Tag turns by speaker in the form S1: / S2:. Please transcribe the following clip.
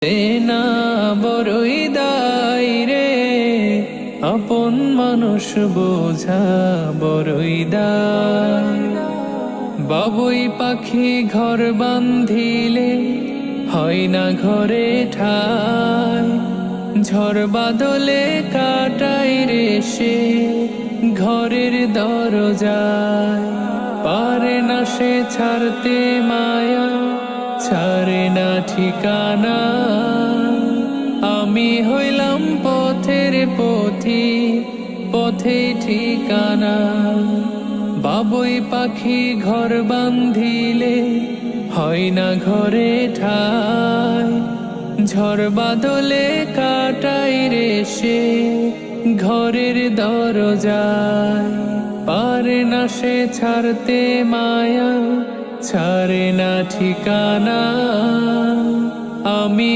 S1: না বড়ই দায় রে, আপন মানুষ বোঝা বড়ই দায়। বাবুই পাখি ঘর বান্ধিলে হয় না ঘরে ঠাই, ঝড় বাদলে কাটাই রে সে ঘরের দরজায়। পারে না সে ছাড়তে মায়া, ছাড়ে না ঠিকানা। আমি হইলাম পথের পথি, পথেই ঠিকানা। বাবুই পাখি ঘর বান্ধিলে হয় না ঘরে ঠাই, ঝড় বাদলে কাটাই রে সে ঘরের দরজায়। পারে না সে ছাড়তে মায়া, ছাড়ে না ঠিকানা। আমি